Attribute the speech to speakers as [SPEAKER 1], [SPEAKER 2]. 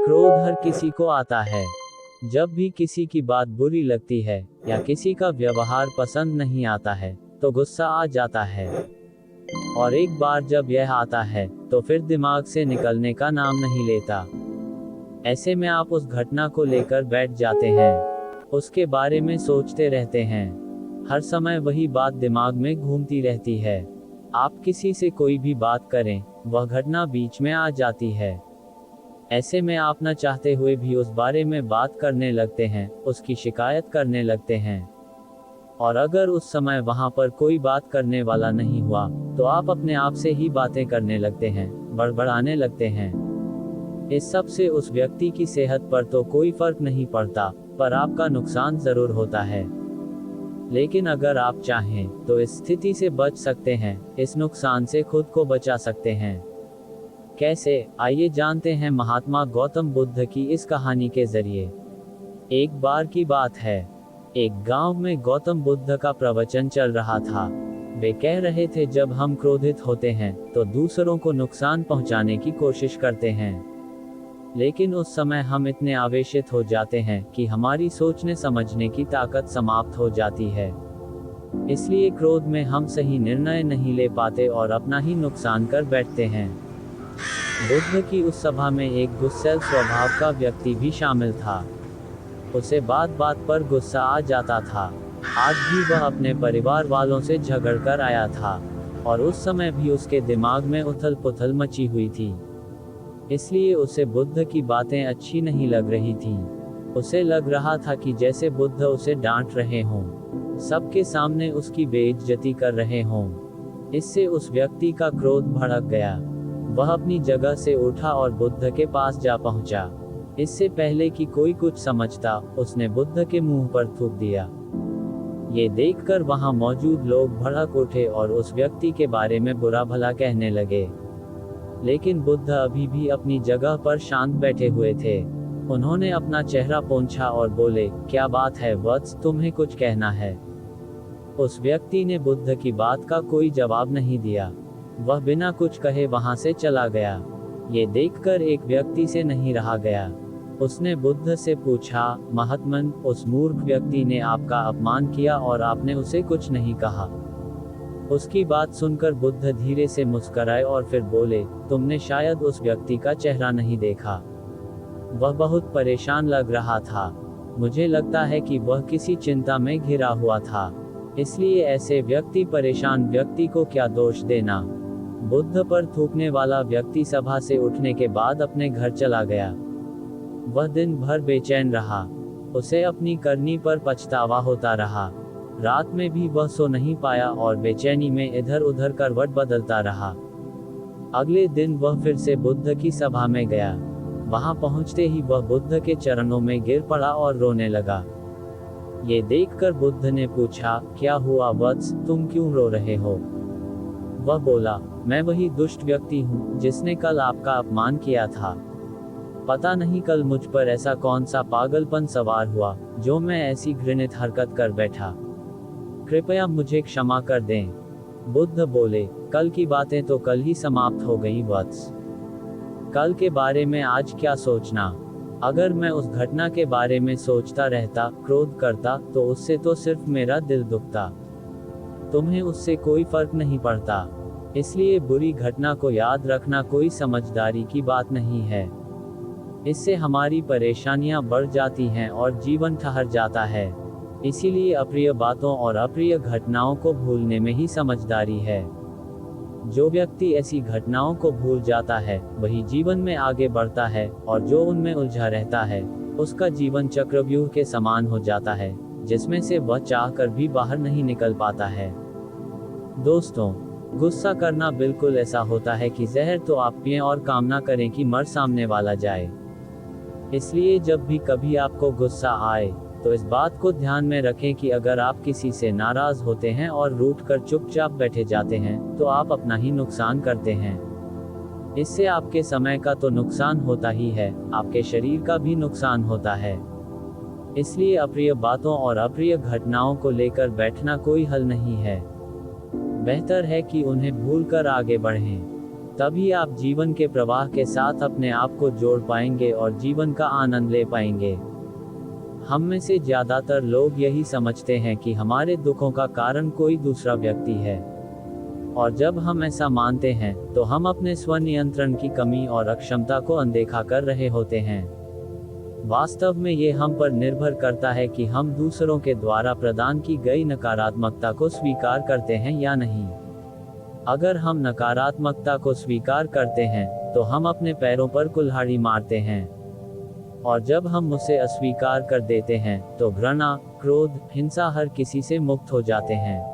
[SPEAKER 1] क्रोध हर किसी को आता है। जब भी किसी की बात बुरी लगती है या किसी का व्यवहार पसंद नहीं आता है तो गुस्सा आ जाता है। और एक बार जब यह आता है तो फिर दिमाग से निकलने का नाम नहीं लेता। ऐसे में आप उस घटना को लेकर बैठ जाते हैं, उसके बारे में सोचते रहते हैं। हर समय वही बात दिमाग में घूमती रहती है। आप किसी से कोई भी बात करें, वह घटना बीच में आ जाती है। ऐसे में आप न चाहते हुए भी उस बारे में बात करने लगते हैं, उसकी शिकायत करने लगते हैं। और अगर उस समय वहां पर कोई बात करने वाला नहीं हुआ तो आप अपने आप से ही बातें करने लगते हैं, बड़बड़ाने लगते हैं। इस सब से उस व्यक्ति की सेहत पर तो कोई फर्क नहीं पड़ता, पर आपका नुकसान जरूर होता है। लेकिन अगर आप चाहें तो इस स्थिति से बच सकते हैं, इस नुकसान से खुद को बचा सकते हैं। कैसे, आइए जानते हैं महात्मा गौतम बुद्ध की इस कहानी के जरिए। एक बार की बात है, एक गांव में गौतम बुद्ध का प्रवचन चल रहा था। वे कह रहे थे, जब हम क्रोधित होते हैं तो दूसरों को नुकसान पहुंचाने की कोशिश करते हैं। लेकिन उस समय हम इतने आवेशित हो जाते हैं कि हमारी सोचने समझने की ताकत समाप्त हो जाती है। इसलिए क्रोध में हम सही निर्णय नहीं ले पाते और अपना ही नुकसान कर बैठते हैं। बुद्ध की उस सभा में एक गुस्सैल स्वभाव का व्यक्ति भी शामिल था। उसे बात बात पर गुस्सा आ जाता था। आज भी वह अपने परिवार वालों से झगड़ कर आया था और उस समय भी उसके दिमाग में उथल पुथल मची हुई थी। इसलिए उसे बुद्ध की बातें अच्छी नहीं लग रही थीं। उसे लग रहा था कि जैसे बुद्ध उसे डांट रहे हों, सबके सामने उसकी बेइज्जती कर रहे हों। इससे उस व्यक्ति का क्रोध भड़क गया। वह अपनी जगह से उठा और बुद्ध के पास जा पहुंचा। इससे पहले कि कोई कुछ समझता, उसने बुद्ध के मुंह पर थूक दिया। ये देखकर वहां मौजूद लोग भड़क उठे और उस व्यक्ति के बारे में बुरा भला कहने लगे। लेकिन बुद्ध अभी भी अपनी जगह पर शांत बैठे हुए थे। उन्होंने अपना चेहरा पोंछा और बोले, क्या बात है वत्स, तुम्हें कुछ कहना है? उस व्यक्ति ने बुद्ध की बात का कोई जवाब नहीं दिया। वह बिना कुछ कहे वहां से चला गया। ये देखकर एक व्यक्ति से नहीं रहा गया। उसने बुद्ध से पूछा, महात्मन, उस मूर्ख व्यक्ति ने आपका अपमान किया और आपने उसे कुछ नहीं कहा। उसकी बात सुनकर बुद्ध धीरे से मुस्कुराए और फिर बोले, तुमने शायद उस व्यक्ति का चेहरा नहीं देखा। वह बहुत परेशान लग रहा था। मुझे लगता है कि वह किसी चिंता में घिरा हुआ था। इसलिए ऐसे व्यक्ति परेशान व्यक्ति को क्या दोष देना। बुद्ध पर थूकने वाला व्यक्ति सभा से उठने के बाद अपने घर चला गया। वह दिन भर बेचैन रहा। उसे अपनी करनी पर पछतावा होता रहा। रात में भी वह सो नहीं पाया और बेचैनी में इधर उधर करवट बदलता रहा। अगले दिन वह फिर से बुद्ध की सभा में गया। वहां पहुंचते ही वह बुद्ध के चरणों में गिर पड़ा और रोने लगा। ये देखकर बुद्ध ने पूछा, क्या हुआ वत्स, तुम क्यों रो रहे हो? वह बोला, मैं वही दुष्ट व्यक्ति हूँ जिसने कल आपका अपमान किया था। पता नहीं कल मुझ पर ऐसा कौन सा पागलपन सवार हुआ जो मैं ऐसी घृणित हरकत कर बैठा। कृपया मुझे क्षमा कर दें। बुद्ध बोले, कल की बातें तो कल ही समाप्त हो गई वत्स। कल के बारे में आज क्या सोचना। अगर मैं उस घटना के बारे में सोचता रहता, क्रोध करता, तो उससे तो सिर्फ मेरा दिल दुखता। तुम्हें उससे कोई फर्क नहीं पड़ता। इसलिए बुरी घटना को याद रखना कोई समझदारी की बात नहीं है। इससे हमारी परेशानियां बढ़ जाती हैं और जीवन ठहर जाता है। इसीलिए अप्रिय बातों और अप्रिय घटनाओं को भूलने में ही समझदारी है। जो व्यक्ति ऐसी घटनाओं को भूल जाता है वही जीवन में आगे बढ़ता है, और जो उनमें उलझा रहता है उसका जीवन चक्रव्यूह के समान हो जाता है, जिसमें से वह चाहकर भी बाहर नहीं निकल पाता है। दोस्तों, गुस्सा करना बिल्कुल ऐसा होता है कि जहर तो आप पिएं और कामना करें कि मर सामने वाला जाए। इसलिए जब भी कभी आपको गुस्सा आए तो इस बात को ध्यान में रखें कि अगर आप किसी से नाराज होते हैं और रूठ कर चुपचाप बैठे जाते हैं तो आप अपना ही नुकसान करते हैं। इससे आपके समय का तो नुकसान होता ही है, आपके शरीर का भी नुकसान होता है। इसलिए अप्रिय बातों और अप्रिय घटनाओं को लेकर बैठना कोई हल नहीं है। बेहतर है कि उन्हें भूलकर आगे बढ़ें। तभी आप जीवन के प्रवाह के साथ अपने आप को जोड़ पाएंगे और जीवन का आनंद ले पाएंगे। हम में से ज्यादातर लोग यही समझते हैं कि हमारे दुखों का कारण कोई दूसरा व्यक्ति है, और जब हम ऐसा मानते हैं तो हम अपने स्व नियंत्रण की कमी और अक्षमता को अनदेखा कर रहे होते हैं। वास्तव में ये हम पर निर्भर करता है कि हम दूसरों के द्वारा प्रदान की गई नकारात्मकता को स्वीकार करते हैं या नहीं। अगर हम नकारात्मकता को स्वीकार करते हैं तो हम अपने पैरों पर कुल्हाड़ी मारते हैं, और जब हम उसे अस्वीकार कर देते हैं तो घृणा, क्रोध, हिंसा हर किसी से मुक्त हो जाते हैं।